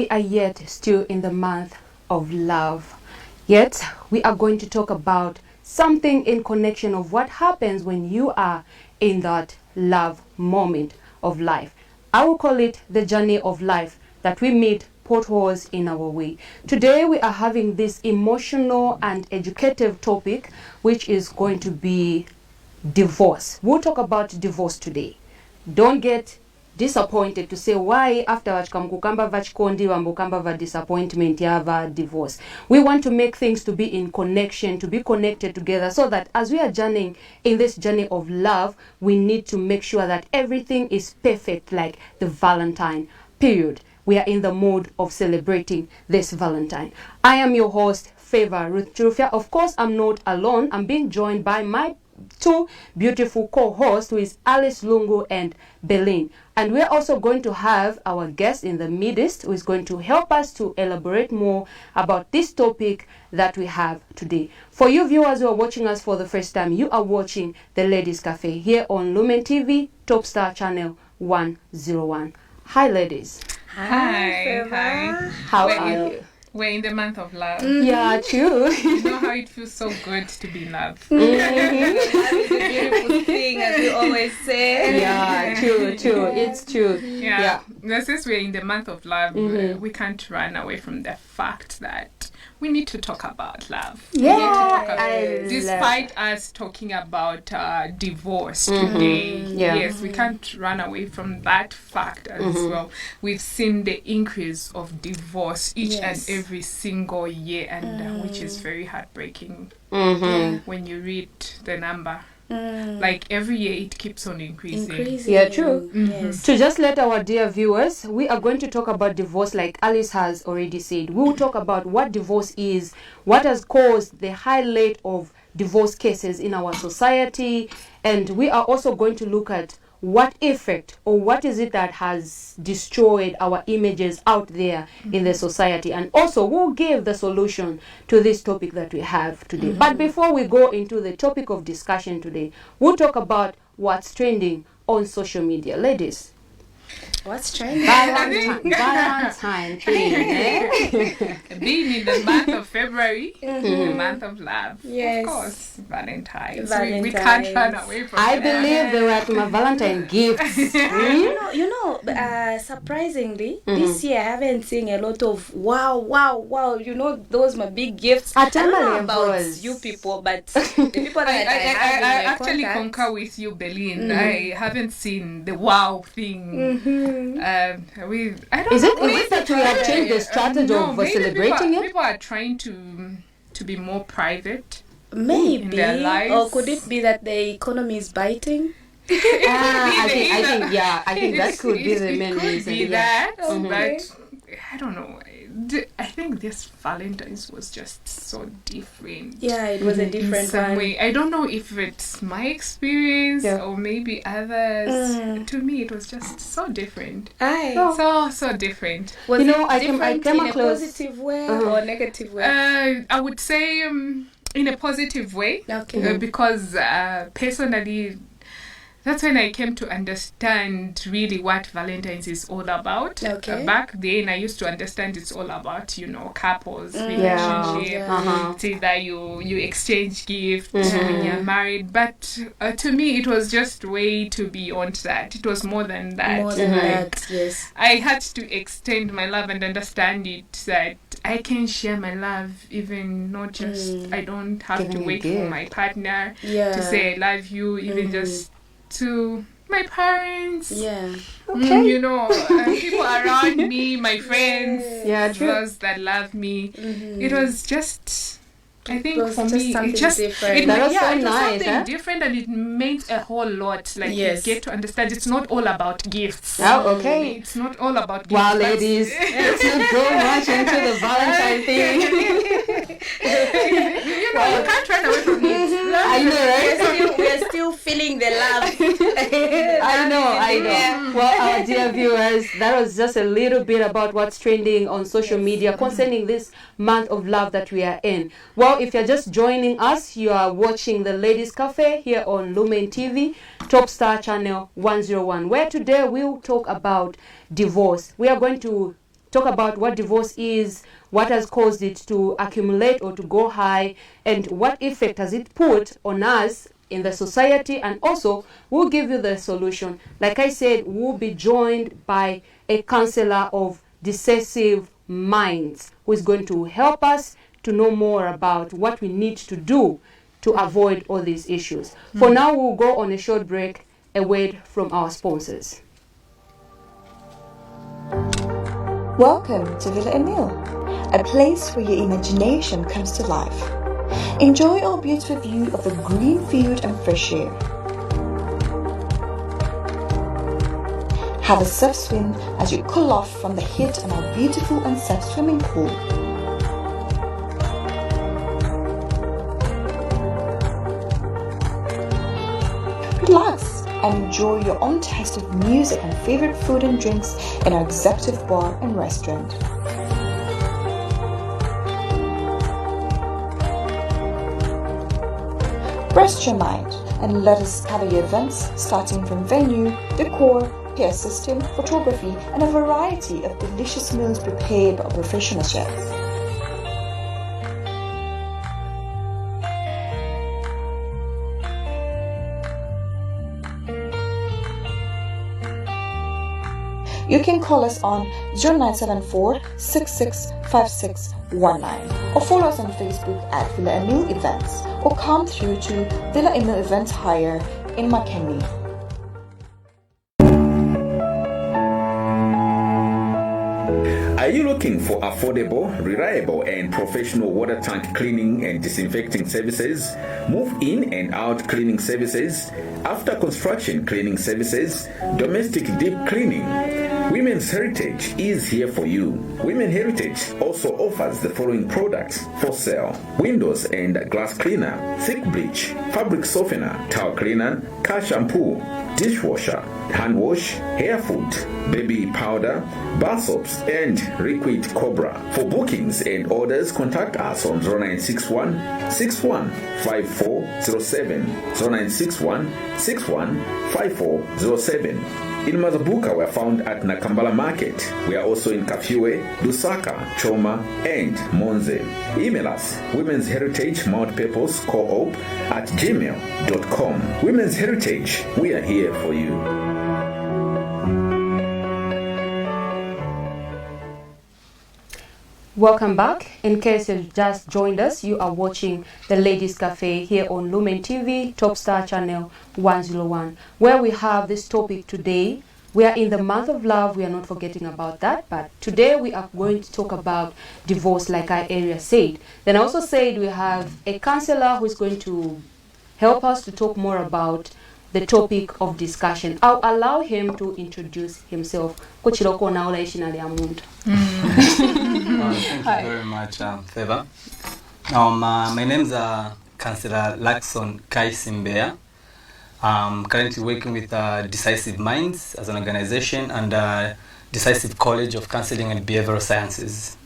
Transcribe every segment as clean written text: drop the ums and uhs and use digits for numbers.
we are yet still in the month of love. Yet, we are going to talk about something in connection of what happens when you are in that love moment of life. I will call it the journey of life, that we meet potholes in our way. Today, we are having this emotional and educative topic, which is going to be divorce. We'll talk about divorce today. Don't get disappointed to say why after vachikamukukamba vachikondi vambokamba va disappointment yava divorce. We want to make things to be in connection, to be connected together, so that as we are journeying in this journey of love, we need to make sure that everything is perfect, like the Valentine period. We are in the mood of celebrating this Valentine. I am your host, Favor Ruth Churufia. Of course, I'm not alone. I'm being joined by my two beautiful co-hosts, who is Alice Lungu and Belin. And we're also going to have our guest in the midst, who is going to help us to elaborate more about this topic that we have today. For you viewers who are watching us for the first time, you are watching The Ladies Cafe here on LumenTv, Top Star Channel 101. Hi, ladies. Hi. How are you? We're in the month of love. Yeah, true. You know how it feels so good to be in love. That is a beautiful thing, as we always say. Yeah, true. It's true. Yeah. Since we're in the month of love, we can't run away from the fact that we need to talk about love. Despite us talking about divorce today, yes, we can't run away from that fact as well. We've seen the increase of divorce each and every single year, and which is very heartbreaking when you read the number. Like every year it keeps on increasing. Yeah, true. Yes. To just let our dear viewers, we are going to talk about divorce like Alice has already said. We will talk about what divorce is, what has caused the high rate of divorce cases in our society, and we are also going to look at what effect or what is it that has destroyed our images out there in the society, and also we'll give the solution to this topic that we have today. But before we go into the topic of discussion today, we'll talk about what's trending on social media. Ladies, What's trending? Valentine thing, eh? Being in the month of February, the month of love. Yes. Of course, Valentine's. We Valentine's. can't run away from I that. believe they were my Valentine gifts. Surprisingly, this year I haven't seen a lot of wow. You know, those my big gifts. I don't know about you people, but the people that I have actually concur with you, Belin. I haven't seen the wow thing. I don't Is know. it that we have changed the strategy of celebrating it? People are trying to be more private. Maybe, in their lives. or could it be that the economy is biting? I think that could be the main reason. Be Yeah. that, but I don't know. I think this Valentine's was just so different. Yeah, it was a In different some one. way. I don't know if it's my experience or maybe others. To me, it was just so different. So different. Was You know, it I different came in a across- positive way or negative way? I would say in a positive way. Okay. Because personally, that's when I came to understand really what Valentine's is all about. Okay. Back then, I used to understand it's all about, couples, relationship. Yeah. It's either you exchange gifts when you're married. But to me, it was just way to beyond that. It was more than that. More than that, yes. I had to extend my love and understand it, that I can share my love, even not just, I don't have Giving to a wait gift. for my partner Yeah. to say I love you, even just to my parents. Yeah. People around me, my friends, Yeah, true. those that love me. It was just, I think was for just me, something it just different. That was so it was nice, something huh? different, and it meant a whole lot. Like Yes. you get to understand, it's not all about gifts. Oh, okay. It's not all about gifts. Wow, That's- ladies, let's not go much into the Valentine thing. you can't run away from it. I know, right? We're still feeling the love. I know. Yeah. Well, our dear viewers, that was just a little bit about what's trending on social media concerning this month of love that we are in. Well, if you're just joining us, you are watching The Ladies Cafe here on LumenTv, Top Star Channel 101, where today we'll talk about divorce. We are going to talk about what divorce is, what has caused it to accumulate or to go high, and what effect has it put on us in the society, and also we'll give you the solution. Like I said, we'll be joined by a counselor of decisive minds who is going to help us to know more about what we need to do to avoid all these issues. For now, we'll go on a short break, a word from our sponsors. Welcome to Villa Emile, a place where your imagination comes to life. Enjoy our beautiful view of the green field and fresh air. Have a surf swim as you cool off from the heat in our beautiful and safe swimming pool. Relax and enjoy your own taste of music and favorite food and drinks in our executive bar and restaurant. Rest your mind and let us cover your events starting from venue, decor, hair system, photography, and a variety of delicious meals prepared by professional chefs. You can call us on 0974 665619 or follow us on Facebook at Villa Emile Events or come through to Villa Emile Events Hire in Makeni. Are you looking for affordable, reliable, and professional water tank cleaning and disinfecting services, move-in and out cleaning services, after construction cleaning services, domestic deep cleaning? Women's Heritage is here for you. Women Heritage also offers the following products for sale: windows and glass cleaner, thick bleach, fabric softener, towel cleaner, car shampoo, dishwasher, hand wash, hair food, baby powder, bar soaps, and liquid cobra. For bookings and orders, contact us on 0961 61 5407, 0961 61 5407. In Mazabuka, we are found at Nakambala Market. We are also in Kafue, Lusaka, Choma, and Monze. Email us, Women's Heritage Mount Pepos Co-op at gmail.com. Women's Heritage, we are here for you. Welcome back. In case you've just joined us, you are watching the Ladies Cafe here on LumenTv, Top Star Channel 101, where we have this topic today. We are in the month of love. We are not forgetting about that. But today we are going to talk about divorce, like I earlier said. Then I also said we have a counselor who is going to help us to talk more about the topic of discussion. I'll allow him to introduce himself. Thank you very much, Favor. My name is Councillor Luckson Simbeya. I'm currently working with Decisive Minds as an organization and Decisive College of Counseling and Behavioral Sciences.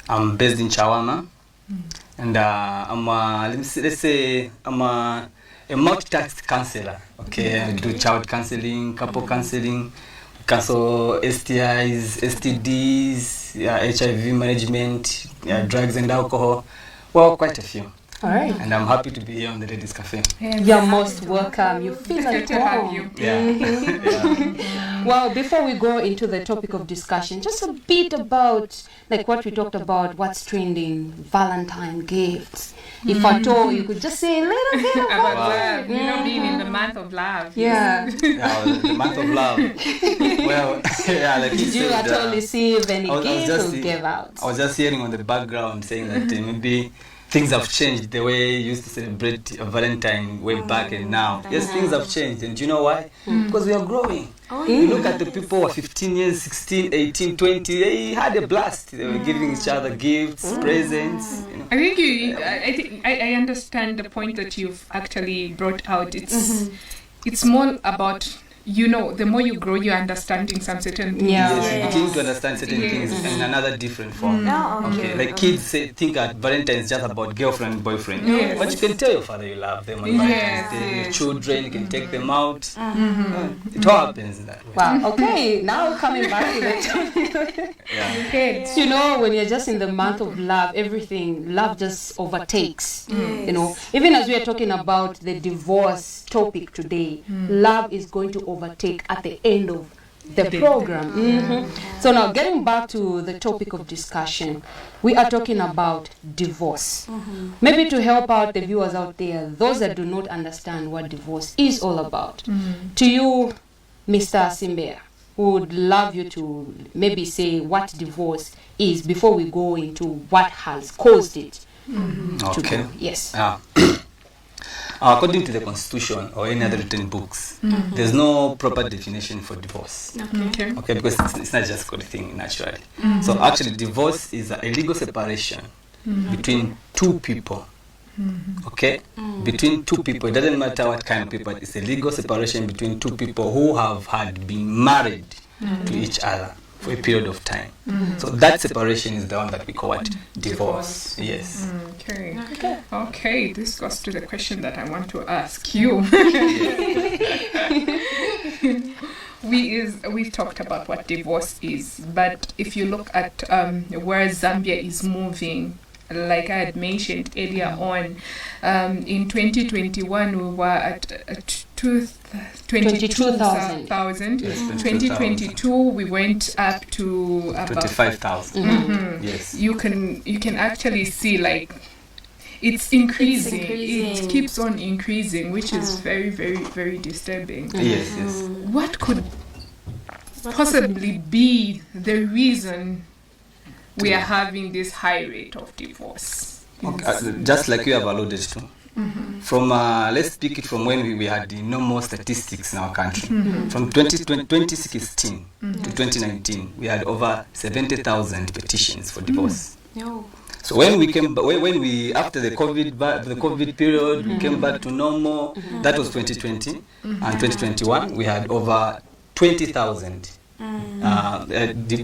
I'm based in Chawama, and I'm a multi-task counselor. Okay, I do child counseling, couple counseling, cancel STIs, STDs, HIV management, drugs and alcohol. Well, quite a few. All right. And I'm happy to be here on the Ladies Cafe. You're most welcome. You feel like home. Yeah. Well, before we go into the topic of discussion, just a bit about like what we talked about, what's trending, Valentine gifts. If at all, you could just say a little bit about love. You know, being in the month of love. Yeah. The month of love. Well, yeah, like did you at all receive any gifts or give out? I was just hearing on the background saying that maybe things have changed the way you used to celebrate Valentine way back and now. Yes, things have changed. And do you know why? Because we are growing. You look at the people who are 15 years, 16, 18, 20, they had a blast. They were giving each other gifts, presents. You know. I think I understand the point that you've actually brought out. It's more about the more you grow, you're understanding some certain things. Yes, you begin to understand certain things in another different form. Okay, like kids think that Valentine's is just about girlfriend and boyfriend. But you can tell your father you love them on Valentine's Day. Your children, you can take them out. It all happens in that way. Wow, okay, now coming back to the topic. You know, when you're just in the month of love, love just overtakes. You know, even as we are talking about the divorce topic today, love is going to overtake at the end of the program. So now getting back to the topic of discussion, we are talking about divorce. Maybe to help out the viewers out there, those that do not understand what divorce is all about. To you, Mr. Simbeya, would love you to maybe say what divorce is before we go into what has caused it. Okay. Yes. According to the Constitution or any other written books, there's no proper definition for divorce. Okay, because it's not just called a thing naturally. So actually, divorce is a legal separation between two people. Okay, between two people. It doesn't matter what kind of people. It's a legal separation between two people who had been married to each other for a period of time. So that separation is the one that we call what? Divorce. Yes. Okay, this goes to the question that I want to ask you. We've talked about what divorce is, but if you look at where Zambia is moving, like I had mentioned earlier on, in 2021 we were at 22,000. 2022 we went up to about 25,000. Yes. You can actually see like it's increasing. It keeps on increasing, which is very, very, very disturbing. Yes. What could possibly be the reason we are having this high rate of divorce? Okay, just like you have alluded to. From let's speak it from when we had the normal statistics in our country. From 2016 to 2019, we had over 70,000 petitions for divorce. So when we came, when we after the COVID period, we came back to normal. That was 2020, and 2021 we had over 20,000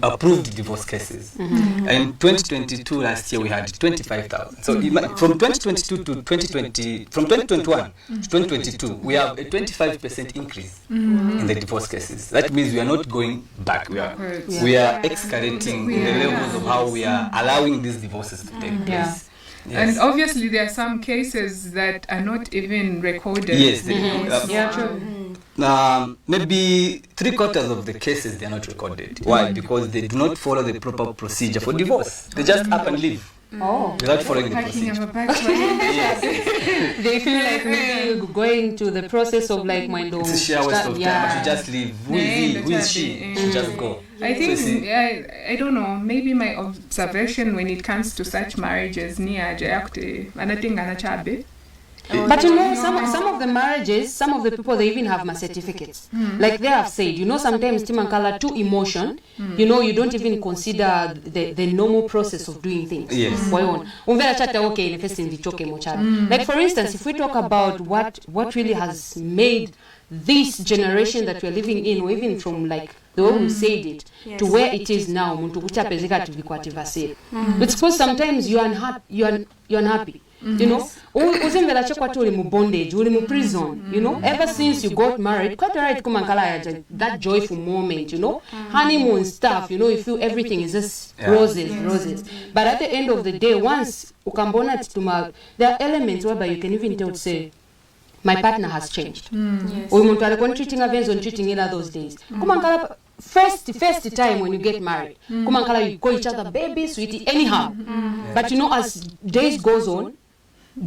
approved divorce cases. And 2022 last year we had 25,000. So from 2022 to 2020, from 2021 to 2022, we have a 25% increase in the divorce cases. That means we are not going back. We are escalating the levels of how we are allowing these divorces to take place. And obviously there are some cases that are not even recorded. Yes, maybe 3/4 of the cases they are not recorded. Why? Because they do not follow the proper procedure for divorce. They just up and leave without following the procedure. They feel like maybe going to the process of like it's a sheer waste of time. But you just leave. Who is he? Who is she? You just go. I think I don't know. Maybe my observation when it comes to such marriages, but you know, some of the marriages, some of the people, they even have my certificates. Like they have said, you know, sometimes Timankala to emotion, you know, you don't even consider the normal process of doing things. Yes. Like for instance, if we talk about what really has made this generation that we're living in, or even from like the way who said it to where it is now, it's because sometimes you're unhappy. You know, bondage, prison, you know, ever since you got married, quite right, that joyful moment, you know, honeymoon stuff, you know, you feel everything is just roses. But at the end of the day, once there are elements whereby you can even tell to say, my partner has changed. Treating in those days. First time when you get married, you call each other baby, sweetie, anyhow. But you know, as days goes on,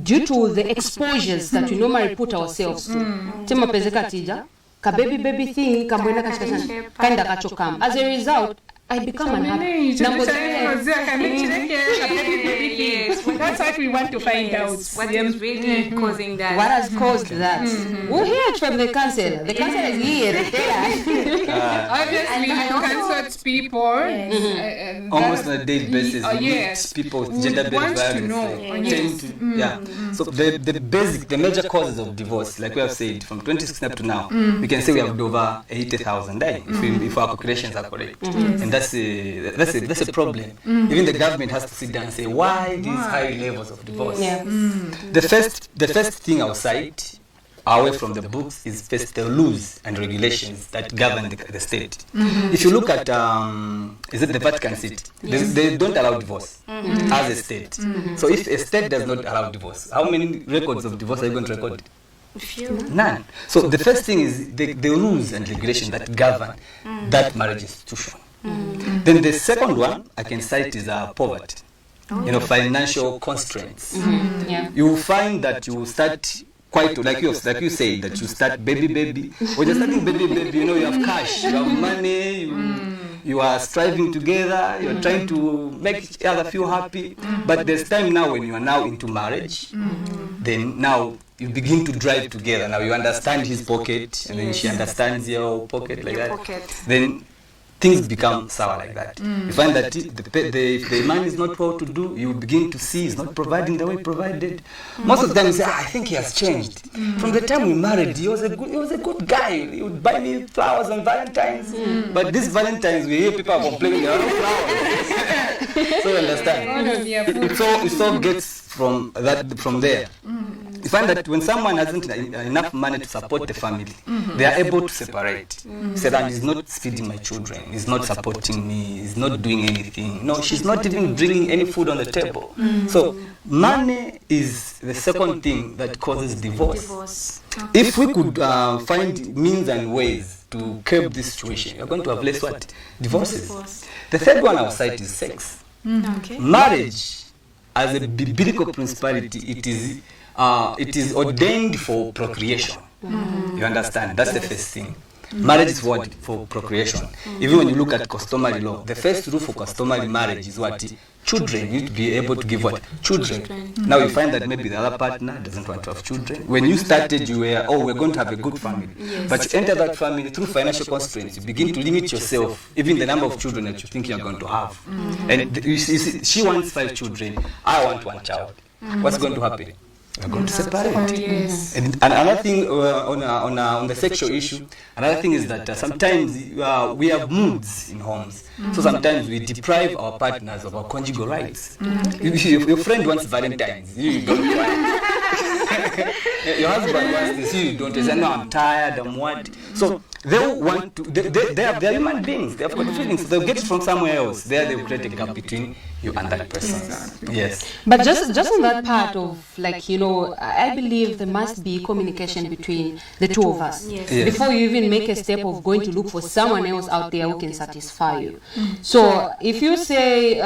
due to the exposures that we normally put ourselves to, baby thing, as a result, I become unhappy. Number Yes, that's what we want to find out. What is really causing that? What has caused that? We'll hear it from the council. The council is here. Obviously, you consult people. Almost on a daily basis, yes. people with gender-based violence So the major causes of divorce, like we have said, from 2016 up to now, we can say we have over 80,000 if our calculations are correct, and that's a problem. Even the government has to sit down and say why these high levels of divorce. The first thing I'll cite away from the books is first the rules and regulations that govern the state. If you look at is it the Vatican City, they don't allow divorce as a state. So if a state does not allow divorce, how many records of divorce are you going to record? None. So the first thing is the rules and regulations that govern that marriage institution. Then the second one I can cite is poverty. Financial constraints. You will find that you start quite like you say that you start baby. When you're starting baby, you have cash, you have money, you are striving together, you're trying to make each other feel happy. But there's time now when you are now into marriage, then now you begin to drive together. Now you understand his pocket, and then she understands your pocket like that. Then things become sour like that. You find that if the man is not well to do, you begin to see he's not providing the way he provided. Most of the time you say, I think he has changed. From the time we married, he was a good guy. He would buy me flowers on Valentine's. But this Valentine's, we hear people are complaining there are no flowers. So you understand? It all gets from there. You find that when someone hasn't enough money to support the family, they are able to separate. Say that he's not feeding my children, he's not supporting me, he's not doing anything. No, she's not even bringing any food on the table. So money is the second thing that causes divorce. If we could find means and ways to curb this situation, you're going to have less divorces. The third one I'll cite is sex. Marriage, as a biblical principality, it is ordained for procreation. You understand? That's the first thing. Marriage is what? For procreation. Even when you look at customary law, the first rule for customary marriage is what? Children. You need to be able to give what? Children. Now you find that maybe the other partner doesn't want to have children. When you started, you were, we're going to have a good family. But you enter that family through financial constraints. You begin to limit yourself, even the number of children that you think you're going to have. And you see, she wants 5 children. I want 1 child. What's going to happen? We're going to separate. And another thing on the sexual issue, another thing is that sometimes we have moods in homes. So sometimes we deprive our partners of our conjugal rights. Your friend wants Valentine's, you don't want. Your husband wants this, you don't. They say, no, I'm tired, I'm what. So they want to, they're human beings, they've got feelings, so they'll get it from somewhere else. There they will create a gap between you and that person. Yes. But just on that part of, I believe there must be communication between the two of us. Before you even make a step of going to look for someone else out there who can satisfy you. So if you say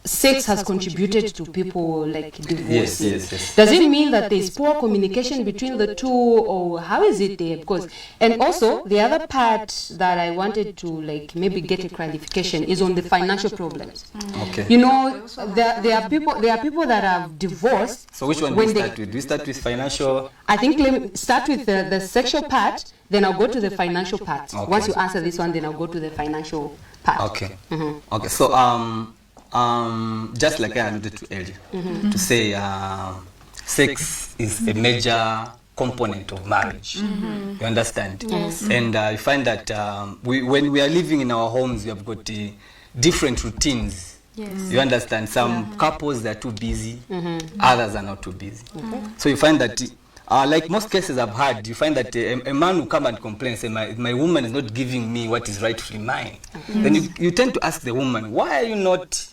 sex has contributed to people divorcing, does it mean that there's poor communication between the two, or how is it there? And also the other part that I wanted to maybe get a clarification is on the financial problems. There are people that have divorced. So which one do we start with? Do we start with financial? I think let me start with the sexual part, then I'll go to the financial part. Once you answer this one, then I'll go to the financial part. Okay. So just like I alluded to earlier, to say sex is a major component of marriage. You understand? And you find that when we are living in our homes, we have got different routines. You understand? Some couples are too busy, others are not too busy. So you find that like most cases I've had, you find that a man will come and complain, say, my woman is not giving me what is rightfully mine. Then you tend to ask the woman, why are you not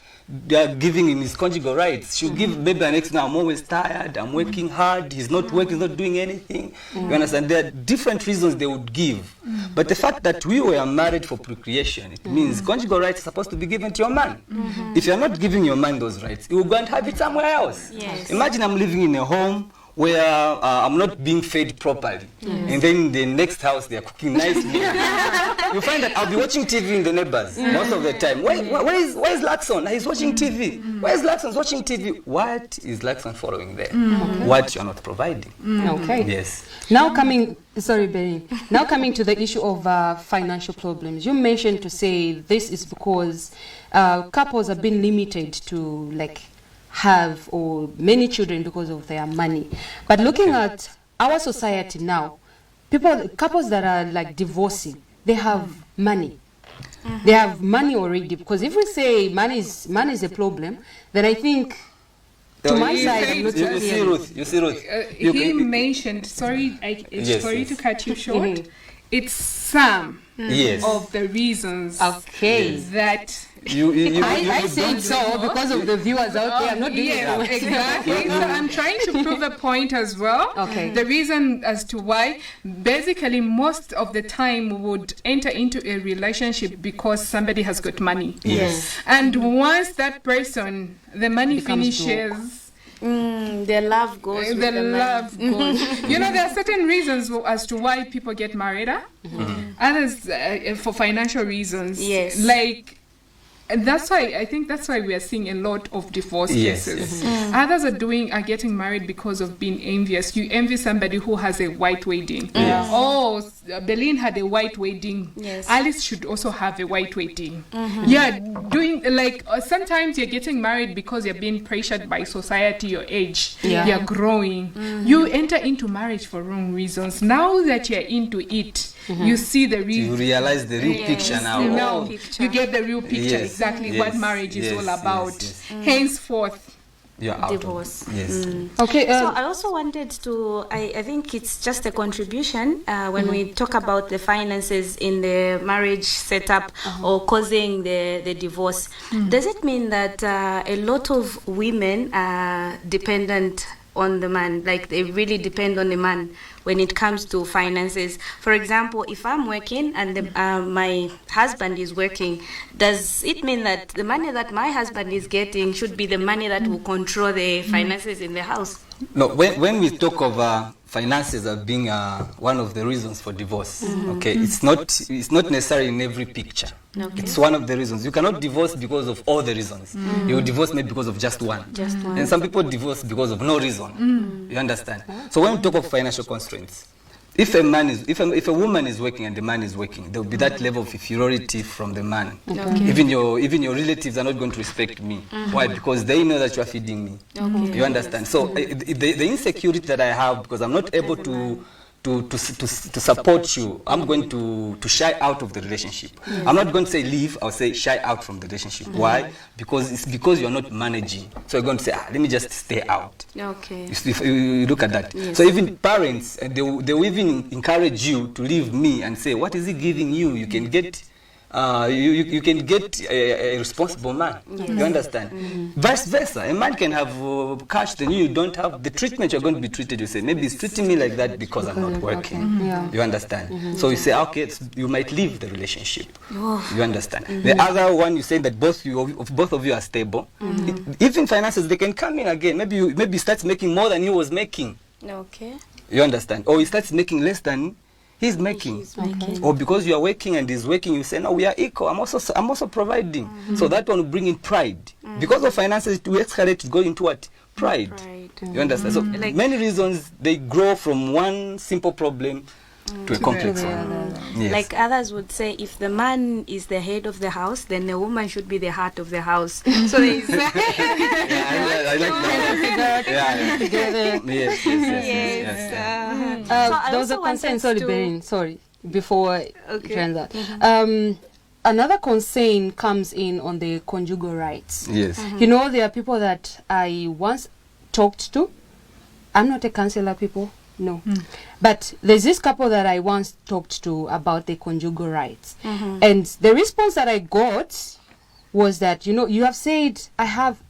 giving him his conjugal rights? She'll give maybe an ex, now I'm always tired, I'm working hard, he's not working, he's not doing anything. You understand? There are different reasons they would give. But the fact that we were married for procreation, it means conjugal rights are supposed to be given to your man. If you're not giving your man those rights, he will go and have it somewhere else. Imagine I'm living in a home where I'm not being fed properly. And then in the next house, they are cooking nice meals. You find that I'll be watching TV in the neighbors most of the time. Where is Luckson? He's watching TV. Where is Luckson watching TV? What is Luckson following there? What you're not providing. Okay. Yes. Now coming to the issue of financial problems. You mentioned to say this is because couples have been limited to have or many children because of their money. But looking at our society now, couples that are divorcing, they have money. They have money already, because if we say money is a problem, then I think to my side, you see Ruth. He mentioned, sorry to cut you short. It's some of the reasons that I said so because of the viewers out there. I'm not doing it. Exactly. So I'm trying to prove a point as well. Okay. The reason as to why, basically, most of the time we would enter into a relationship because somebody has got money. Yes. And once that person, the money finishes. The love goes. The love goes. There are certain reasons as to why people get married. Others for financial reasons. Yes. And that's why we are seeing a lot of divorce cases. Others are getting married because of being envious. You envy somebody who has a white wedding. Oh, Berlin had a white wedding. Yes. Alice should also have a white wedding. Sometimes you're getting married because you're being pressured by society, your age. You're growing. You enter into marriage for wrong reasons. Now that you're into it, you see the real. You realize the real picture now. You get the real picture, exactly what marriage is all about. Henceforth, you're out divorce. Okay. So I also wanted to. I think it's just a contribution when we talk about the finances in the marriage setup or causing the divorce. Does it mean that a lot of women are dependent on the man, they really depend on the man when it comes to finances? For example, if I'm working and my husband is working, does it mean that the money that my husband is getting should be the money that will control the finances in the house? No, when we talk of finances as being one of the reasons for divorce, it's not necessary in every picture. It's one of the reasons. You cannot divorce because of all the reasons. You divorce maybe because of just one. And some people divorce because of no reason. You understand? So when we talk of financial constraints, if a woman is working and the man is working, there will be that level of inferiority from the man. Even your relatives are not going to respect me. Why? Because they know that you are feeding me. You understand? So the insecurity that I have because I'm not able to support you, I'm going to shy out of the relationship. I'm not going to say leave, I'll say shy out from the relationship. Why? Because it's because you're not managing. So you're going to say, let me just stay out. If you look at that. So even parents, they will even encourage you to leave me and say, what is he giving you? You can get you can get a responsible man. You understand? Vice versa, a man can have cash, then you don't have the treatment you're going to be treated. You say, maybe he's treating me like that because I'm not working. You understand? So you say, okay, you might leave the relationship. You understand? The other one, you say that both of you are stable. Even finances, they can come in again. Maybe he starts making more than he was making. You understand? Or he starts making less than he's making. Or because you are working and he's working, you say, no, we are equal. I'm also providing. So that one will bring in pride. Because of finances, it will escalate to go into what? Pride. You understand? So many reasons, they grow from one simple problem to a complex one. Like others would say, if the man is the head of the house, then the woman should be the heart of the house. So there is I like that. Yes. There was a concern, sorry, before that. Another concern comes in on the conjugal rights. Yes. There are people that I once talked to. I'm not a counselor, people. No. But there's this couple that I once talked to about the conjugal rights. And the response that I got was that, you have said I have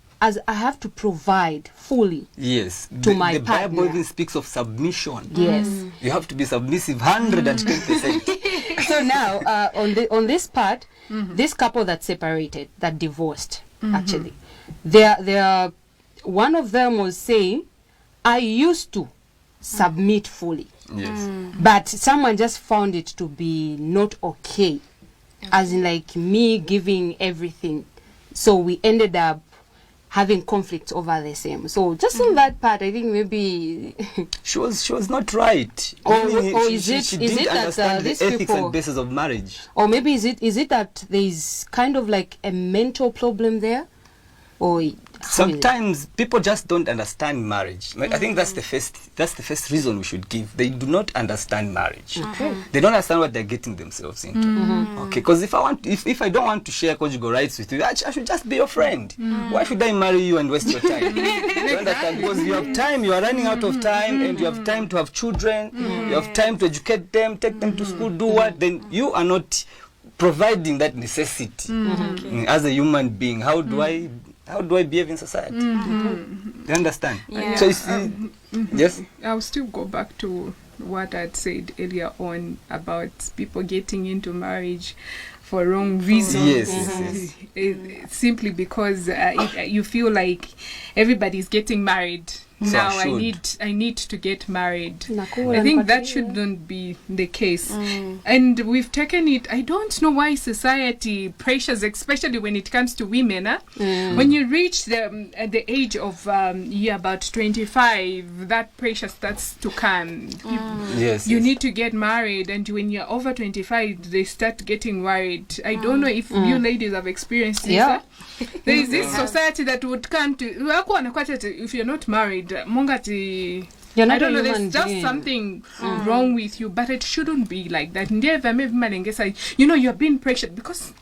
to provide fully. Yes. To my the partner. Bible even speaks of submission. Yes. You have to be submissive 110%. So now, on this part, this couple that separated, that divorced, actually, one of them was saying, I used to submit fully. Yes. But someone just found it to be not okay, as in like me giving everything. So we ended up having conflicts over the same. So just on that part, I think maybe She was not right. Or She didn't understand the ethics and basis of marriage. or maybe is it that there is kind of like a mental problem there, or how is it? Sometimes people just don't understand marriage. I think that's the first reason we should give. They do not understand marriage. They don't understand what they're getting themselves into. Okay, because if I don't want to share conjugal rights with you, I should just be your friend. Why should I marry you and waste your time? You understand? Because you have time, you are running out of time, and you have time to have children, you have time to educate them, take them to school, do what? Then you are not providing that necessity as a human being. How do I behave in society? You understand? Yeah. So yes. I'll still go back to what I'd said earlier on about people getting into marriage for wrong reasons. Yes. Simply because you feel like everybody's getting married. So Now I I need to get married. Nakula I think that napatia. shouldn't be the case. And we've taken it, I don't know why society pressures, especially when it comes to women. When you reach the age of about 25, that pressure starts to come. Yes. You need to get married, and when you're over 25, they start getting worried. I don't know if you ladies have experienced this. Yeah. There is this society that would come to, if you're not married, mongati, You're not I don't a know, there's human just being. something wrong with you, but it shouldn't be like that. You know, you're being pressured because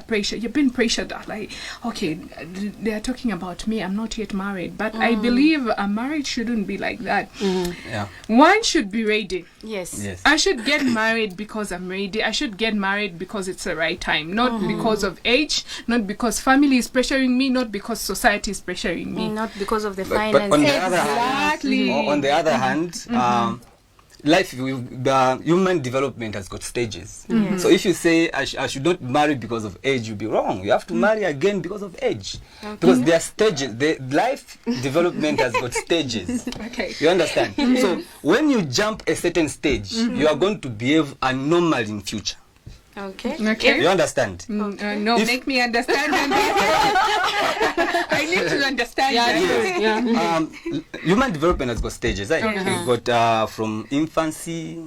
pressure. You're being pressured. Like, okay, they are talking about me. I'm not yet married, but I believe a marriage shouldn't be like that. Yeah. One should be ready. Yes. Yes. I should get married because I'm ready. I should get married because it's the right time, not because of age, not because family is pressuring me, not because society is pressuring me. Not because of the But finance. on the other hand, Exactly. on the other hand, life, the human development has got stages. So if you say I should not marry because of age, you'll be wrong. You have to marry again because of age. Because there are stages. The life development has got stages. Okay. You understand? So when you jump a certain stage, you are going to behave abnormal in future. Okay. Okay. You understand? No, If- make me understand. I need to understand that. Human development has got stages, right? You've got from infancy,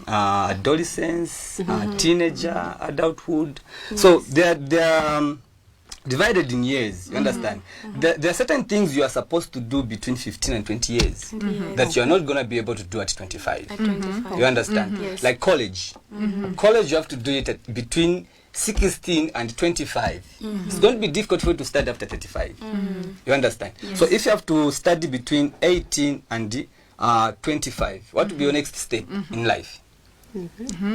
adolescence, teenager, adulthood. So they're divided in years. You understand? There are certain things you are supposed to do between 15 and 20 years that you are not going to be able to do at 25. At 25. You understand? Yes. Like college. College, you have to do it at between 16 and 25. It's going to be difficult for you to study after 35. You understand? So if you have to study between 18 and 25, what will be your next step in life?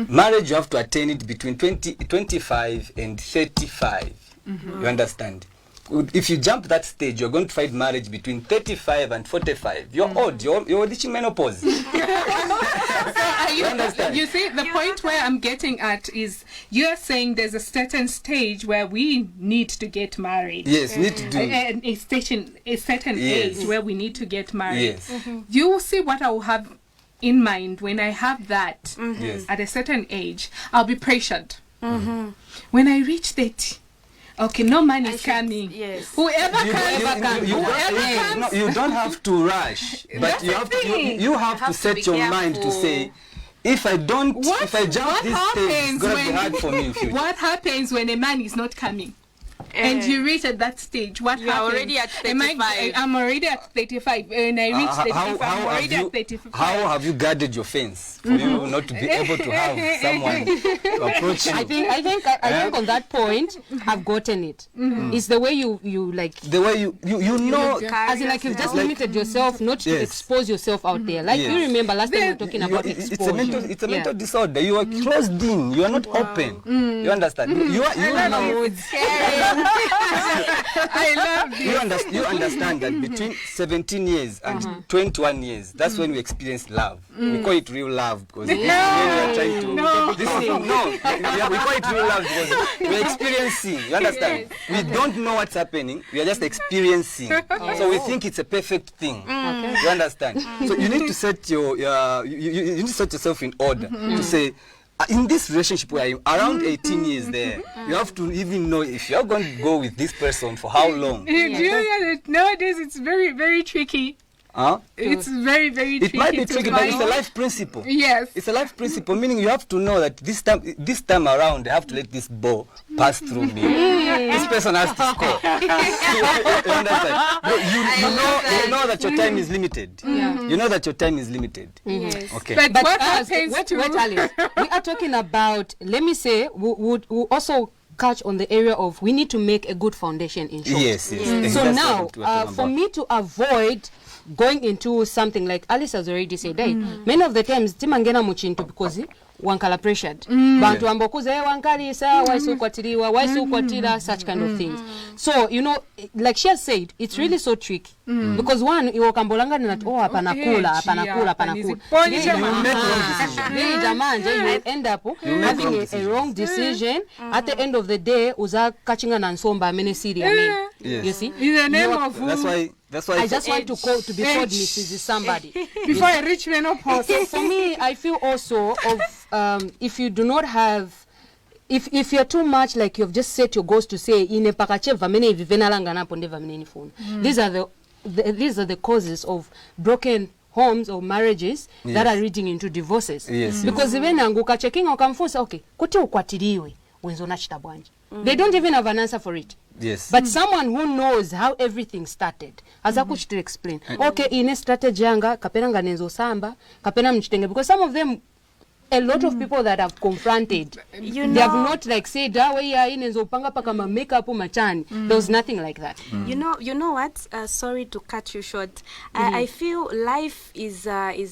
Marriage, you have to attain it between 25 and 35. You understand? If you jump that stage, you're going to find marriage between 35 and 45. You're old. You're reaching menopause. You understand? You see, the point where I'm getting at is you're saying there's a certain stage where we need to get married. Yes, need to do. A certain Yes. age where we need to get married. Yes. You will see what I will have in mind when I have that Yes. at a certain age. I'll be pressured. When I reach 30, okay, no man is coming. Yes. Whoever comes, You don't have to rush, but That's you the have thing. to. You have to to set be your mind to careful. say, if I jump this stage, it's gonna be hard for me in future. What happens when a man is not coming? And you reach at that stage, what You are happens? already at 35. I'm already at 35. When I reach 35, I'm already at 35. How have you guarded your fence for you not to be able to have someone to approach you? I think on that point I've gotten it. It's the way you like, The way you know. as in like you've just limited yourself not to Yes. expose yourself out there. Like Yes. you remember last time we were talking You- about it's exposure. a mental disorder. You are closed in. You are not open. You understand? You are now. I love this. You understand that between 17 years and 21 years, that's when we experience love. We call it real love because when we are trying to. We call it real love because we're experiencing. You understand? We don't know what's happening. We are just experiencing. So we think it's a perfect thing. You understand? So you need to set you need to set yourself in order to say, in this relationship where I'm around 18 years there, you have to even know if you're going to go with this person for how long. Do you know that nowadays it's very, very tricky? Huh? It's very, very tricky. It might be tricky, but it's a life principle. Yes. It's a life principle, meaning you have to know that this time around, I have to let this ball pass through me. This person has to score. You understand? You know that your time is limited. You know that your time is limited. Yes. Okay. But what happens wait, Alice. We are talking about, let me say, we also catch on the area of we need to make a good foundation in short. Yes. So now, for me to avoid going into something like Alice has already said, many of the times timangena muchintu because wankala pressured bantu ambokuza wankalisa waisukwatiriwa waisukwatira such kind of things. So you know, like she has said, it's really so tricky because one iwokambolanga na hapana kula you end up having a wrong decision. At the end of the day uza catching na nsomba mene Syria. You see, in the name of that's why I just want to be called Mrs. somebody before I reach menopause. So for me, I feel also of if you do not have, if you're too much like you've just set your goals to say in a pakacheva many vivenalanga na ponde vamene phone. These are the causes of broken homes or marriages that are leading into divorces. Because even anguka checking okamfusa okay kuti ukwatiriwe wenzo nachita bwanje. They don't even have an answer for it. Yes. But someone who knows how everything started has to explain. Okay, in a strategy yanga kapena nganenzo samba kapena mchitenge, because some of them, a lot of people that have confronted, they have not like said that way inenzo panga paka ma makeup machani. There was nothing like that. You know what? Sorry to cut you short. I feel life is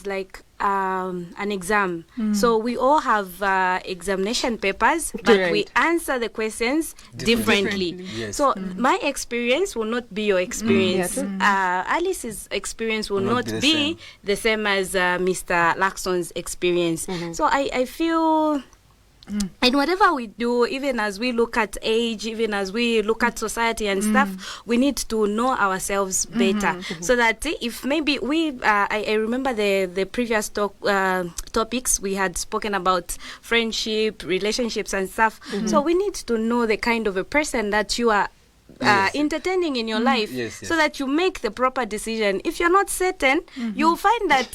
like an exam. So we all have examination papers, but we answer the questions differently. Yes. So my experience will not be your experience. Alice's experience will not be the same as Mr. Luckson's experience. So I feel and whatever we do, even as we look at age, even as we look at society and stuff, we need to know ourselves better. So that if maybe I remember the previous topics we had spoken about friendship, relationships and stuff. So we need to know the kind of a person that you are entertaining in your life, so that you make the proper decision. If you're not certain, you'll find that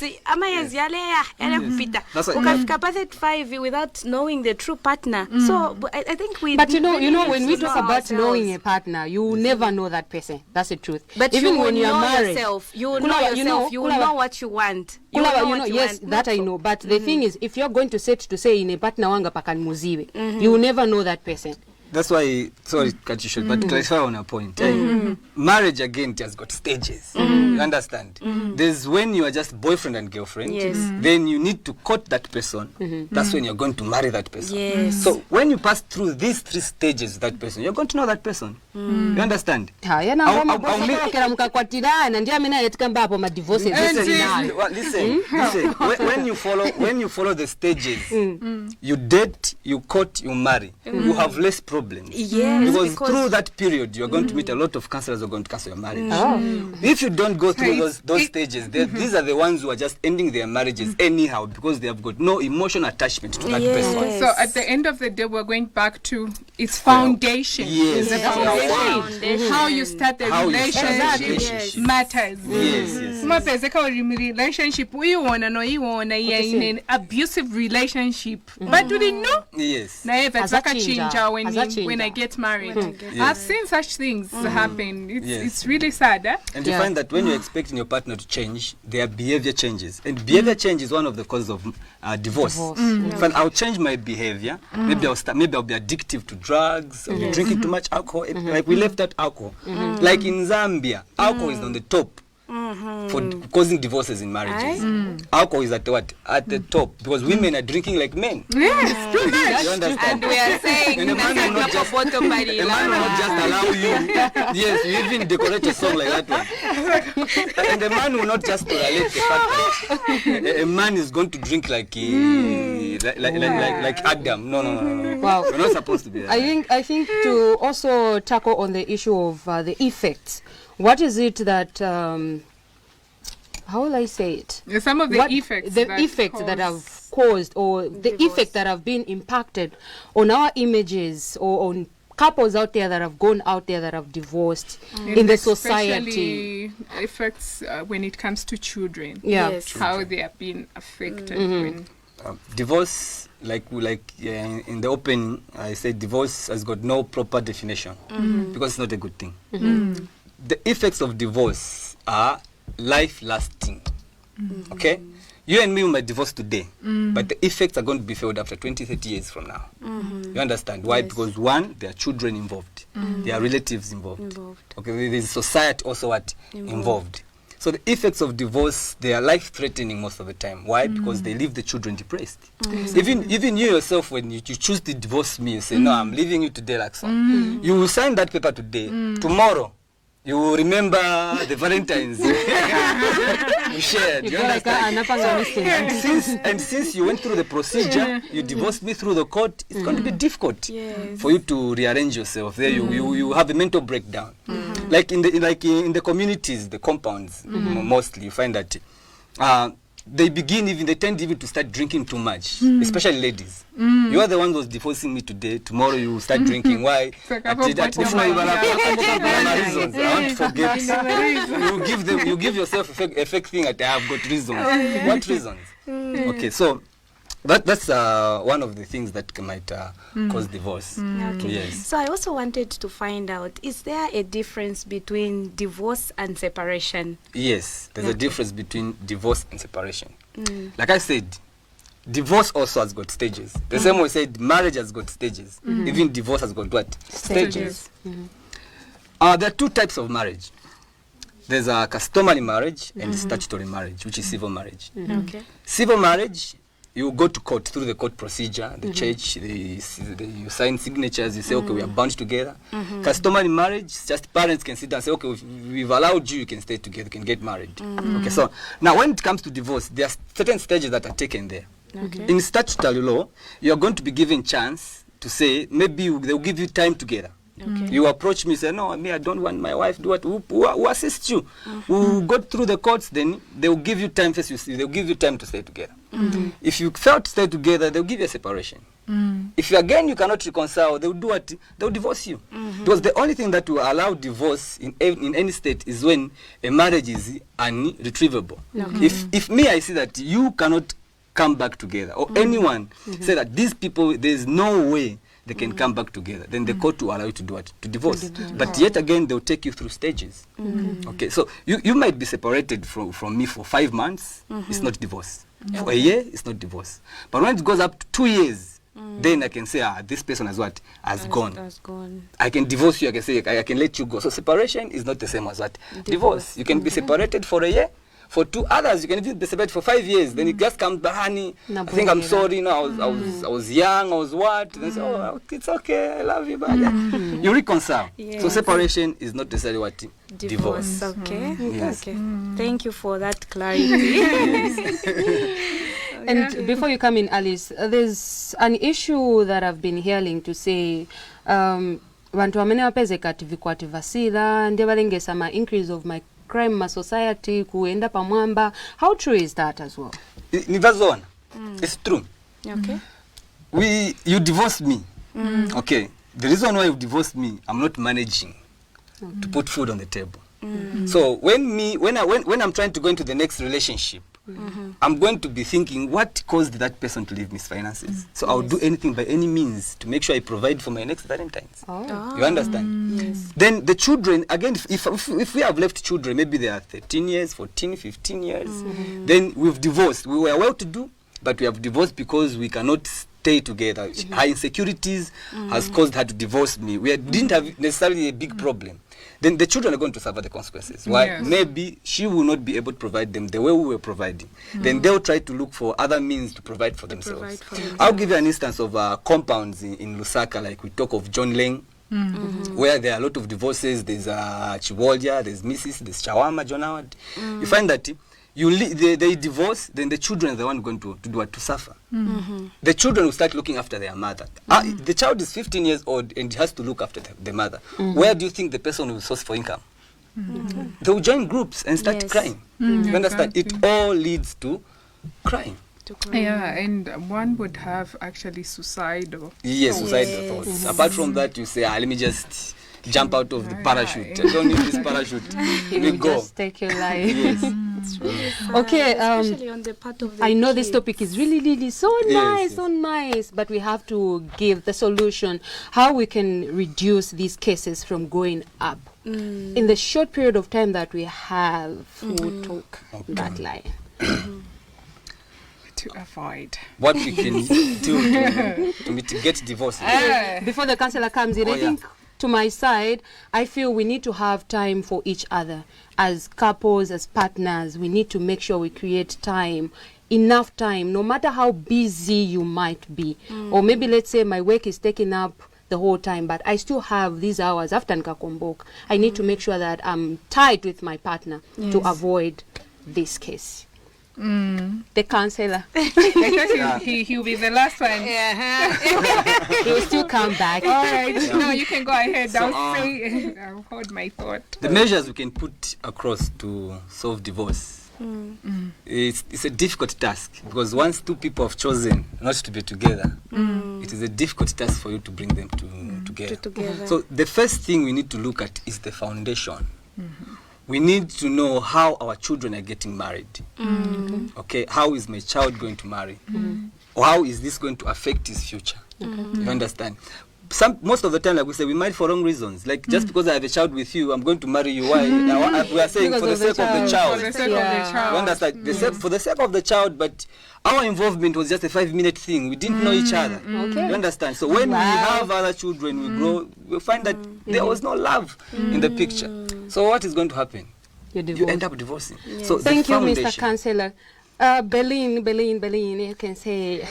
ukafika past 5 without knowing the true partner. So I think we. But you know when we talk about knowing a partner, you never know that person. That's the truth. But even you when you are married, yourself, you will know yourself. You will know what you want. You will know what you yes, want. that I know. But the thing is, if you're going to set to say in a partner wanga pakanmuziwe, you will never know that person. That's why, sorry, cut you short, but clarify on a point. Marriage, again, it has got stages. You understand? There's when you are just boyfriend and girlfriend. Then you need to court that person. That's when you're going to marry that person. So when you pass through these 3 stages with that person, you're going to know that person. You understand? Listen, when you follow the stages, you date, you court, you marry. You have less problems. Because through that period, you're going to meet a lot of counselors who are going to cancel your marriage. If you don't go through those stages, these are the ones who are just ending their marriages anyhow because they have got no emotional attachment to that person. So at the end of the day, we're going back to its foundation. Yes. The foundation. How you start the relationship matters. Relationship, we want to know you want in an abusive relationship. But do they know? Yes. When I get married. I've seen such things happen. It's really sad. And you find that when you're expecting your partner to change, their behavior changes. And behavior change is one of the causes of divorce. If I'll change my behavior, maybe I'll be addictive to drugs, I'll be drinking too much alcohol. Like we left out alcohol. Like in Zambia, alcohol is on the top. for causing divorces in marriages. Alcohol is at what? At the top, because women are drinking like men. Yes, true that. You understand? And we are saying And a man will not just allow you. Yes, you even decorate a song like that one. And the man will not just tolerate the fact that a man is going to drink like Adam. No. Wow. We're not supposed to be that. I think to also tackle on the issue of the effects. What is it that how will I say it? Some of the effects that have caused, or the effects that have been impacted on our images, or on couples out there that have gone out there that have divorced in the society. Especially effects when it comes to children. Yeah. Yes. How they are being affected when Divorce, in the open, I said divorce has got no proper definition because it's not a good thing. The effects of divorce are life-lasting. Okay? You and me might divorce today, but the effects are going to be felt after 20, 30 years from now. You understand? Why? Yes. Because one, there are children involved. There are relatives involved. Okay, there's society also involved. So the effects of divorce, they are life-threatening most of the time. Why? Because they leave the children depressed. Even you yourself, when you choose to divorce me, you say, no, I'm leaving you today, Luckson. You will sign that paper today. Tomorrow, you will remember the Valentine's we shared. You understand? And since you went through the procedure, you divorced me through the court, it's going to be difficult for you to rearrange yourself. There you have a mental breakdown. Like in the communities, the compounds, mostly you find that they tend even to start drinking too much, especially ladies. You are the one who's divorcing me today. Tomorrow you will start drinking. Why? I want to forget. You give yourself a fake thing that I have got reasons. What reasons? Okay, so that's one of the things that might cause divorce. Okay. Yes. So I also wanted to find out, is there a difference between divorce and separation? Yes, there's a difference between divorce and separation. Like I said, divorce also has got stages. The same way I said marriage has got stages. Even divorce has got what? Stages. There are two types of marriage. There's a customary marriage and statutory marriage, which is civil marriage. Okay. Civil marriage, you go to court through the court procedure, the church, you sign signatures, you say, okay, we are bound together. Customary marriage, just parents can sit down and say, okay, we've allowed you can stay together, you can get married. Okay, so now when it comes to divorce, there are certain stages that are taken there. Okay. In statutory law, you are going to be given chance to say, maybe they'll give you time together. Okay. You approach me, say, no, I don't want my wife, do what? Who assists you? Who go through the courts, then they'll give you time, they'll give you time to stay together. If you fail to stay together, they'll give you a separation. If you cannot reconcile, they'll do what? They'll divorce you. Because the only thing that will allow divorce in any state is when a marriage is unretrievable. If me, I see that you cannot come back together, or anyone say that these people, there's no way they can come back together, then the court will allow you to do what? To divorce. But yet again, they'll take you through stages. Okay, so you might be separated from me for 5 months, it's not divorce. For a year, it's not divorce. But when it goes up to 2 years, then I can say, this person has gone. I can divorce you, I can say, I can let you go. So separation is not the same as what? Divorce. You can be separated for a year. For 2 others, you can be separated for 5 years. Then it just comes back, honey, I think I'm sorry, I was young, I was what? Then say, oh, it's okay, I love you, but you reconcile. Yes. So separation is not necessarily what? Divorce. Okay. Yes. Okay. Thank you for that clarity. And before you come in, Alice, there's an issue that I've been hearing to say, vantu wamene wapezeka tivikwati vasila ndi valengesa ma increase of my crime ma society kuenda pamwamba. How true is that as well? It's true. Okay. You divorced me. Okay. The reason why you divorced me, I'm not managing to put food on the table. So when I'm trying to go into the next relationship, I'm going to be thinking, what caused that person to leave me finances? So I'll do anything by any means to make sure I provide for my next Valentine's. You understand? Yes. Then the children, again, if we have left children, maybe they are 13 years, 14, 15 years, then we've divorced. We were well to do, but we have divorced because we cannot stay together. Her insecurities has caused her to divorce me. We didn't have necessarily a big problem. then the children are going to suffer the consequences. Why? Yes. Maybe she will not be able to provide them the way we were providing. Then they'll try to look for other means to provide for themselves. I'll give you an instance of compounds in Lusaka, like we talk of John Leng, where there are a lot of divorces. There's Chiwolja, there's Mrs., there's Chawama, John Howard. You find that they divorce, then the children are the one going to do what? To suffer. The children will start looking after their mother. The child is 15 years old and has to look after the mother. Where do you think the person will source for income? They will join groups and start crying. You understand? It all leads to crying. Yeah, and one would have actually suicidal. Yes, suicidal thoughts. Apart from that, you say, let me just jump out of the parachute. I don't need this parachute. We go. Just take your life. Yes. It's really sad, Okay, especially on the part of the I know this kids. topic is really so nice, so nice, but we have to give the solution how we can reduce these cases from going up. In the short period of time that we have, we'll talk that line. To avoid. What we can do to mitigate divorce. Before the counselor comes in, I think to my side, I feel we need to have time for each other. As couples, as partners, we need to make sure we create time, enough time, no matter how busy you might be. Or maybe let's say my work is taking up the whole time, but I still have these hours after Nkakombok. I need to make sure that I'm tight with my partner to avoid this case. The counselor. He'll be the last one. He will still come back. All right. No, you can go ahead. I'll hold my thought. The measures we can put across to solve divorce. It's a difficult task, because once two people have chosen not to be together, it is a difficult task for you to bring them together. So the first thing we need to look at is the foundation. We need to know how our children are getting married. Okay, how is my child going to marry? Or how is this going to affect his future? You understand? Most of the time, like we say, we marry for wrong reasons. Like, just because I have a child with you, I'm going to marry you. Why? We are saying for the sake of the child. For the sake of the child. You understand? For the sake of the child, but our involvement was just a 5-minute thing. We didn't know each other. You understand? So when we have other children, we grow, we find that there was no love in the picture. So what is going to happen? You end up divorcing. So thank you, Mr. Counselor. Beline, you can say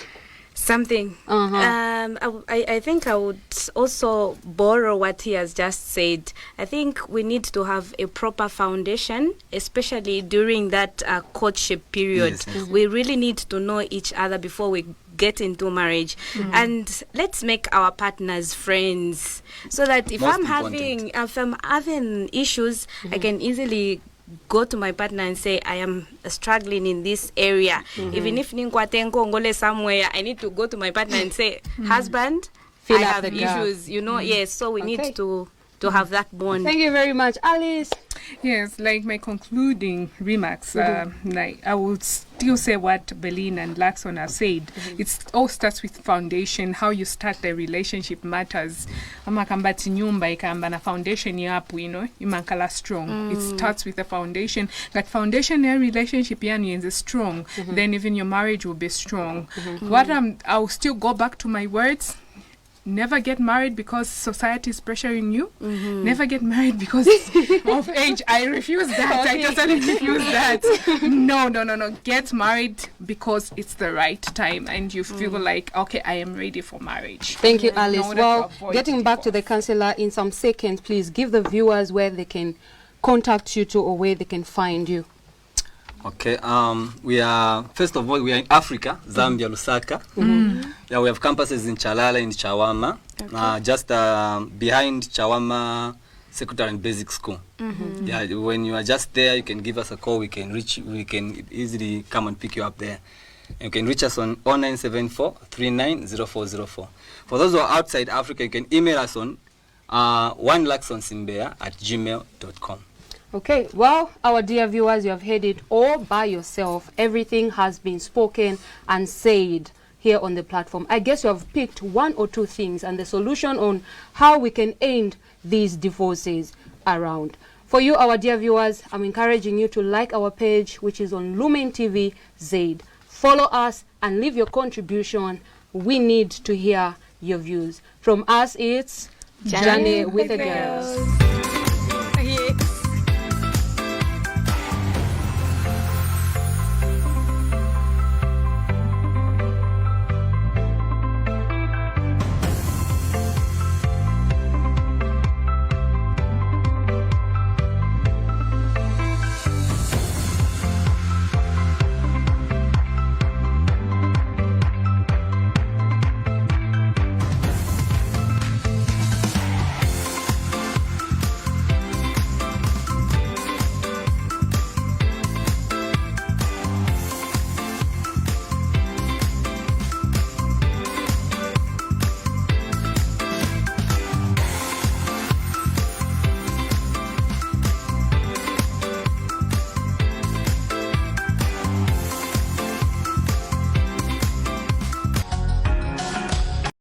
something. I think I would also borrow what he has just said. I think we need to have a proper foundation, especially during that courtship period. We really need to know each other before we get into marriage, and let's make our partners friends, so that if I'm having issues, I can easily go to my partner and say, I am struggling in this area. Even if Ngole somewhere, I need to go to my partner and say, husband, I have issues, yes, so we need to have that bond. Thank you very much. Alice? Yes, like my concluding remarks, like I would still say what Beline and Luckson have said. It all starts with foundation. How you start the relationship matters. Amakambati nyumba ikamba na foundation yapu, imankala strong. It starts with the foundation. That foundation in relationship is strong, then even your marriage will be strong. I'll still go back to my words. Never get married because society is pressuring you. Never get married because of age. I refuse that. I totally refuse that. No. Get married because it's the right time and you feel like, okay, I am ready for marriage. Thank you, Alice. Well, getting back to the counselor in some seconds, please give the viewers where they can contact you to or where they can find you. Okay, first of all, we are in Africa, Zambia, Lusaka. Yeah, we have campuses in Chalala and Chawama, just behind Chawama Secondary and Basic School. Yeah, when you are just there, you can give us a call. We can easily come and pick you up there. You can reach us on 0974-390404. For those who are outside Africa, you can email us on lucksonsimbeya@gmail.com. Okay, well, our dear viewers, you have heard it all by yourself. Everything has been spoken and said here on the platform. I guess you have picked one or two things and the solution on how we can end these divorces around. For you, our dear viewers, I'm encouraging you to like our page, which is on LumenTv Z. Follow us and leave your contribution. We need to hear your views. From us, it's Journey with the Girls.